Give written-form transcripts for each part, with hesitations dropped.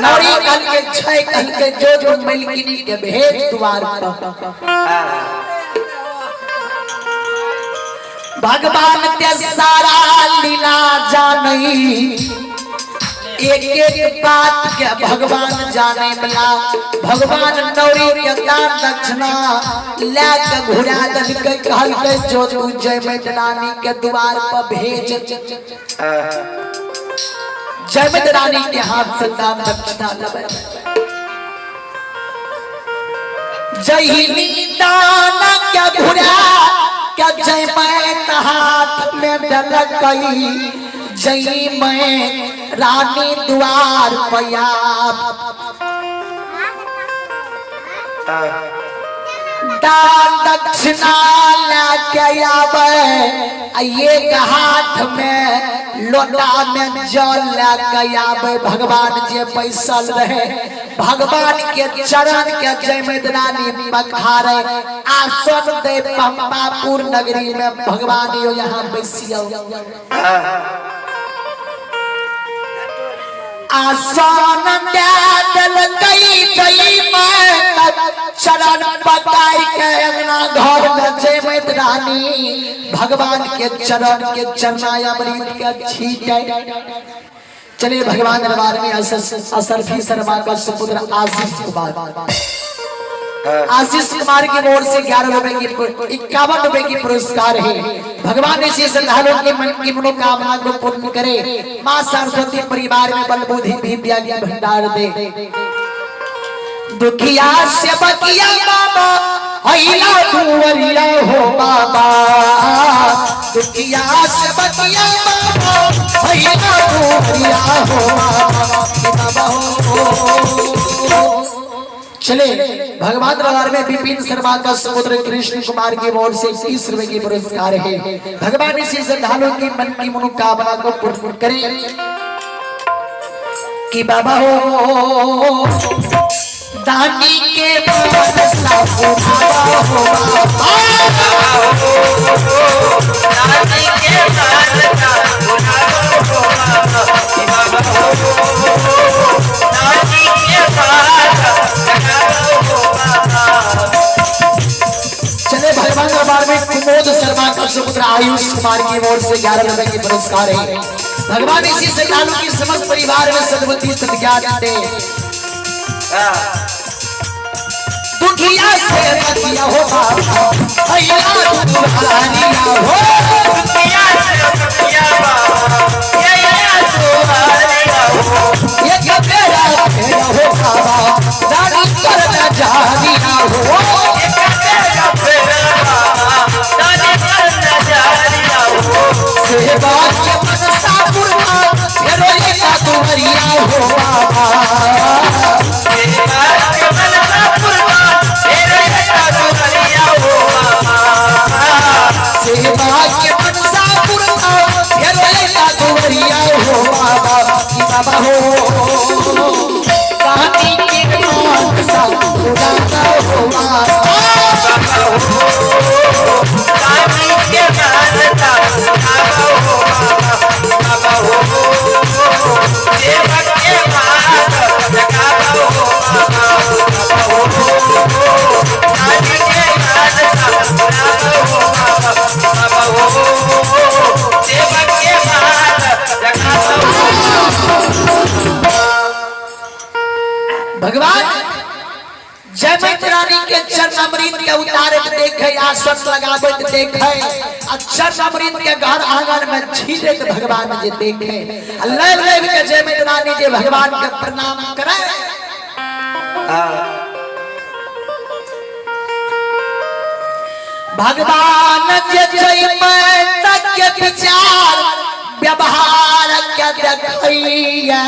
नौरी कल के छह कल के जो मलकिनी के भेज द्वार पर भगवान ते सारा लीला जानई एक एक बात के भगवान जाने वाला भगवान नौरी के दान दक्षिणा लेके घुरा दल के कहल के जो तू जय मैदानी के द्वार पर भेज जय मैदानी के हाथ से दान दक्षिणा लबे जय दान के घुरा के जय मैं हाथ में डलकई जय मैं रानी द्वार पया दान दक्षिणा लेके आवे एक हाथ में लोटा में जल लेके आवे भगवान जे बैसल रहे भगवान के चरण के जय मैदानी पखारे आसन दे पंपापुर नगरी में भगवान यो यहाँ बैसियो आसान दल कई गई मैं चरण पकाई के अंगना घर में जय मैदानी भगवान के चरण के चरणाय अमृत के छीटे चलिए भगवान दरबार में असरफी शर्मा का सुपुत्र आशीष कुमार की ओर से 11 रुपए की 51 रुपए की पुरस्कार है। भगवान इसी श्रद्धालुओं के मन की मनोकामना को पूर्ण करे। मां सरस्वती परिवार में बल बुद्धि विद्या के भंडार दे। दुखिया से बकिया बाबा अहिला दुवरिया हो बाबा दुखिया से बकिया बाबा अहिला दुवरिया हो बाबा हो। चले भगवान दरबार में विपिन शर्मा का समुद्र कृष्ण कुमार की ओर से 30 रुपए की पुरस्कार है। भगवान इसी श्रद्धालुओं की मन की मनोकामना को पूर्ण करे कि बाबा हो दानी के बाबा हो दानी के चले भगवान दरबार में कुमोद शर्मा का सुपुत्र आयुष कुमार की ओर से 11 रुपए की पुरस्कार है। भगवान इसी श्रद्धालु की समस्त परिवार में सद्बुद्धि सद्ज्ञान दे। दुखिया से बचिया हो बाबा अहिला दुहानिया हो दुखिया से बचिया बाबा अहिला दुहानिया हो ये कबेरा हो बाबा दानी पर न जानिया हो ये कबेरा दानी पर न जानिया हो सेवा के मनसा पुरना फेरो ये का दुहरिया हो बाबा सेवा के मनसा पुरना फेरो ये का दुहरिया हो बाबा सेवा के मनसा पुरना फेरो ये का दुहरिया हो बाबा कि बाबा हो दानी के मनसा पुरना हो बाबा दानी के मनसा पुरना हो बाबा हो सेवक के मात जगावा हो बाबा हो दानी के मनसा पुरना हो बाबा हो सेवक के मात जगावा हो भगवान जय मैत्रानी के चरण अमृत के उतारत देखे आसन लगावत देखे चरण अमृत के घर आंगन में छीलत भगवान जे देखे ले ले के जय मैत्रानी जे भगवान के प्रणाम करे भगवान जे जय मैत्र के विचार व्यवहार के देखैया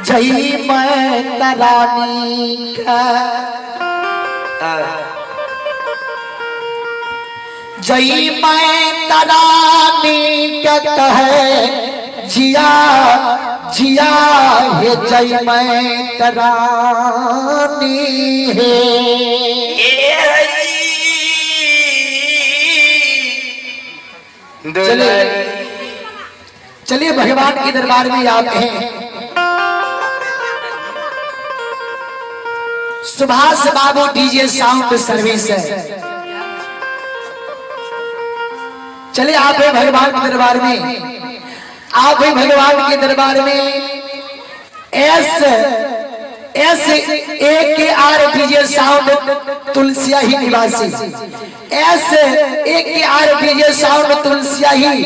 जय मैत्रानी का जय मैत्रानी का कहे जिया जिया हे जय मैत्रानी है। चलिए भगवान के दरबार में आते हैं। सुभाष बाबू डीजे साउंड सर्विस है। चलिए आप हैं भगवान के दरबार में, आप हैं भगवान के दरबार में। SAKR डीजे साउंड तुलसिया ही निवासी, SAKR डीजे साउंड तुलसिया ही।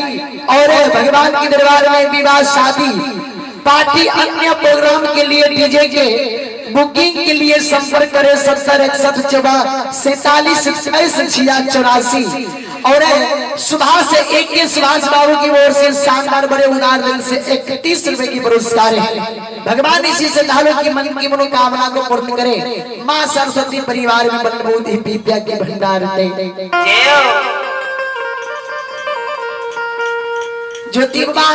और भगवान के दरबार में विवाह, शादी, पार्टी, अन्य प्रोग्राम के लिए डीजे के बुकिंग के लिए संपर्क करें 706147 और सुभाष सुभाष बाबू की ओर से शानदार बड़े उदार दिल से 31 रुपए की पुरस्कार है। भगवान इसी से धालों की मन की मनोकामना को पूर्ण करे। माँ सरस्वती परिवार में बल बुद्धि विद्या के भंडार दे। ज्योतिबा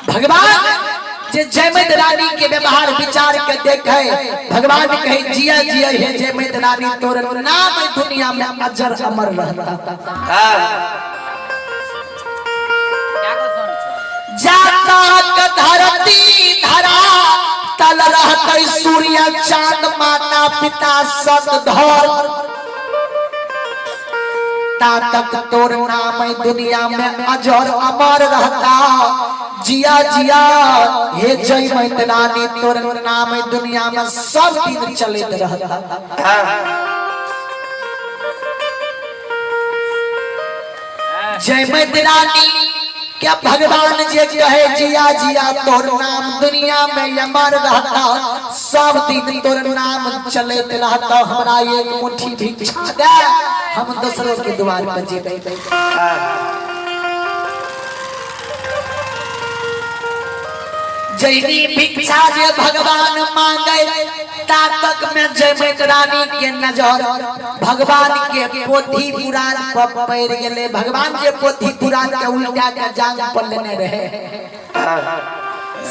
भगवान जे जयमत रानी के व्यवहार विचार के देखे, भगवान कहे जिया जिया है जयमत रानी तोर नाम दुनिया में अजर अमर रहता। जाता धरती धरा तल रहते सूर्य चांद माता पिता सत धर, तक तोर नाम दुनिया में अजर अमर रहता। जिया जिया हे जय मैतरानी तोर नाम दुनिया में सब दिन चलते रहता। जय मैतरानी क्या भगवान जे कहे जिया जिया तोर नाम दुनिया में अमर रहता, सब दिन तोर नाम चलते रहता। हमरा एक मुट्ठी भिक्षा दे, हम दूसरों के द्वार पर जेबे। जैनी भिक्षा जे भगवान मांगे, तातक में जय मैतरानी के नजर भगवान के पोथी पुराण पर पड़ गेले। भगवान के पोथी पुराण के उल्टा के जांग पर लेने रहे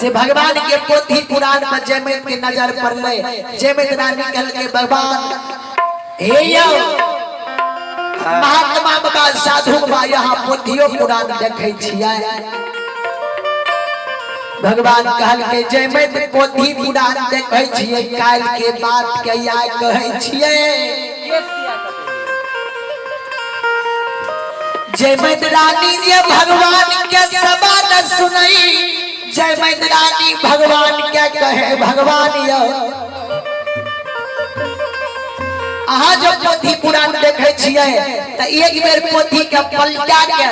से भगवान के पोथी पुराण पर जय मैत के नजर पड़ले। जय मैतरानी कहल के भगवान हे यो महात्मा बाबा साधु बाबा यहाँ पोथियो पुराण देखे छियै। भगवान कहल के जय मैत पोथी पुराण देखे छियै, काल के बात के याद कहे छियै। जय मैतरानी जे भगवान के सवाल सुनई, जय मैतरानी भगवान के कहे भगवान यो अहाँ जो पोथी पुराण देखे छियै त एक बेर पोथी के पलटा के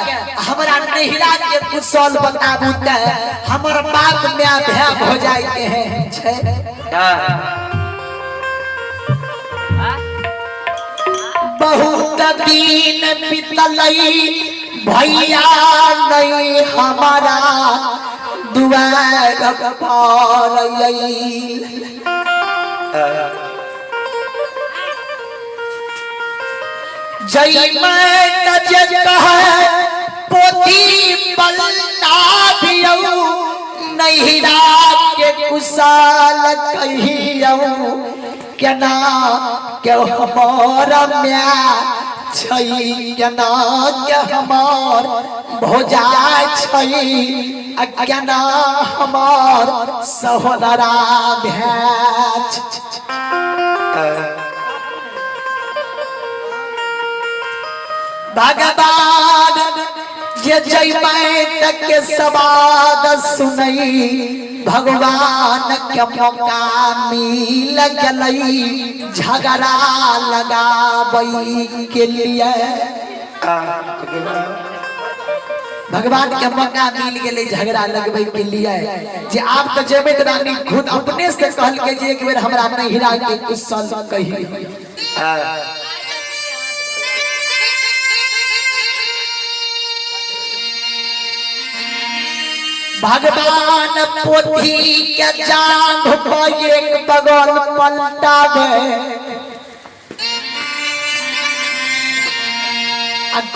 हमरा नहिरा के कुशल बताबू त हमर बाप में भय हो जाय के है। बहुत दिन बीतलई भैया नहीं हमारा दुआर पर आई। जय मैत जे कहे पोथी पलटा दियो, नहिरा के कुशल कहियो केना के हमारा म्या छई, केना के हमार भोजाय छई, केना हमार सहोदरा भैच। भगवान ये जय मैत के सवाद सुनई, भगवान के मौका मिल गई झगड़ा लगाबई के लिए। भगवान के मौका मिल गए झगड़ा लगबे के लिए। जे आप तो जय मैतरानी खुद अपने से कहल के जे एक बेर हमरा नहिरा के कुशल कही। भगवान पोथी के जांघ पर एक बगल पलटावे,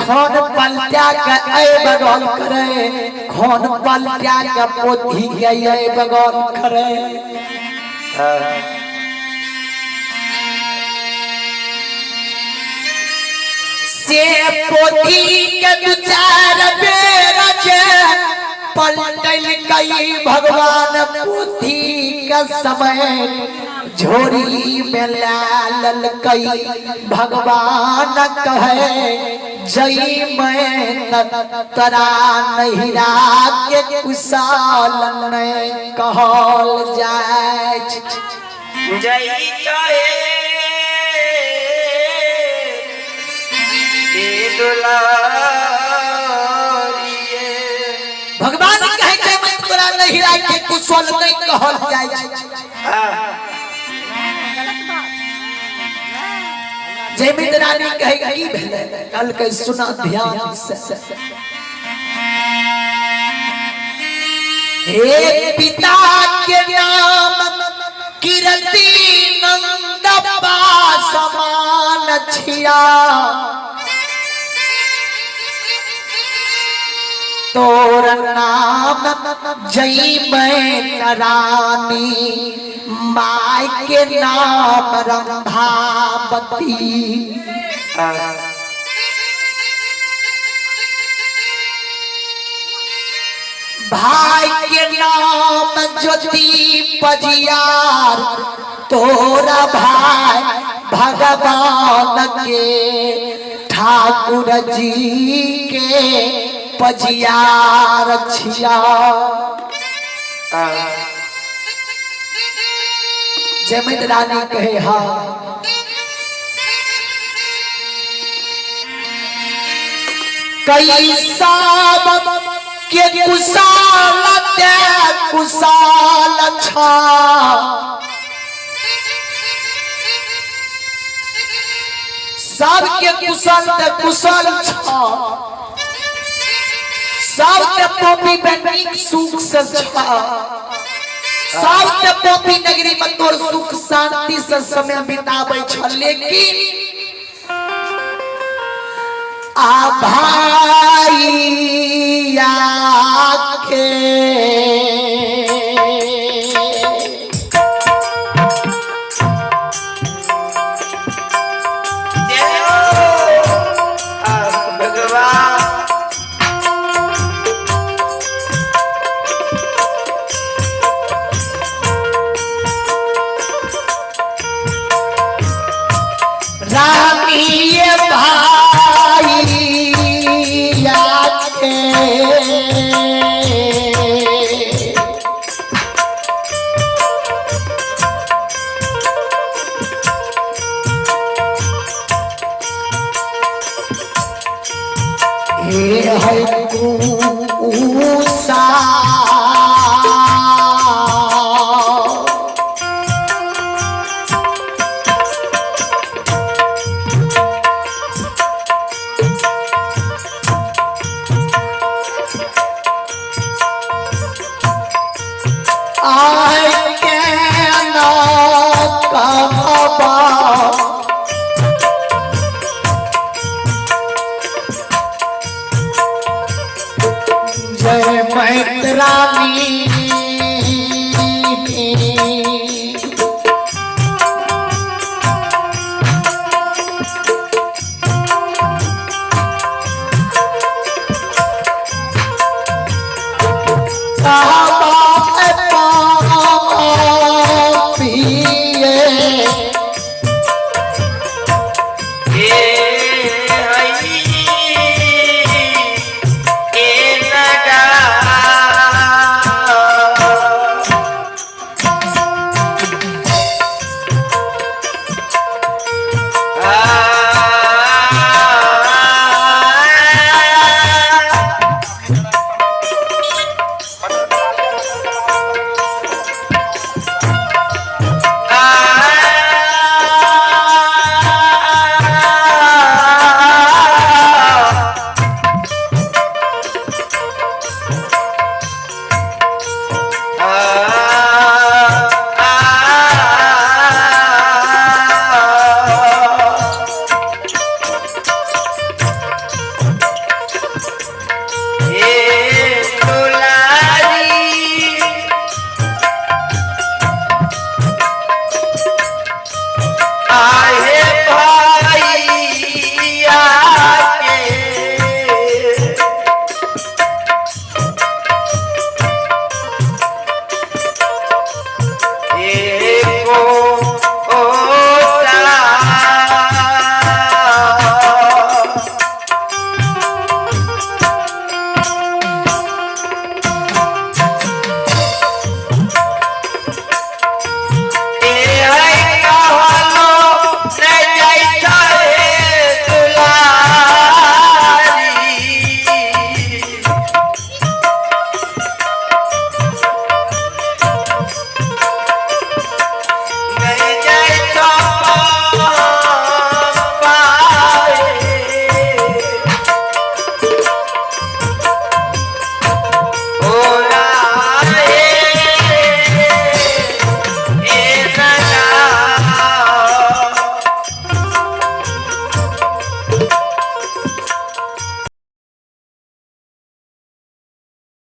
खोन पलटा के ए बगल करे, खोन पलटा के पोथी के ए बगल करे। से पोथी के दू चार बेर जे पलटल कई भगवान पोथी का समय, झोरी में लाल कई भगवान कहे जई मैं तरा नहिरा के कुशाल में कहल जाए जई कहे भगवान कहे जई मैं तरा नहिरा के कुशल नहीं कहल जाए जयमित रानी कहेगी कल के सुना ध्यान से हे पिता के नाम कीर्ति नंद समान छिया तोर नाम जई मैं रानी माय के नाम रंभावती भाई के नाम ज्योति पजियार तोरा भाई भगवान के ठाकुर जी के पजियार छिया जयमित रानी कहे हाँ कई साब के कुशाल ते कुशाल छा सब के कुशल ते कुशल छा सब के पोपी बेनिक सुख से छा साउथ पोपी नगरी में तोर सुख शांति से समय बिताबै छ लेकिन आ भाई आखे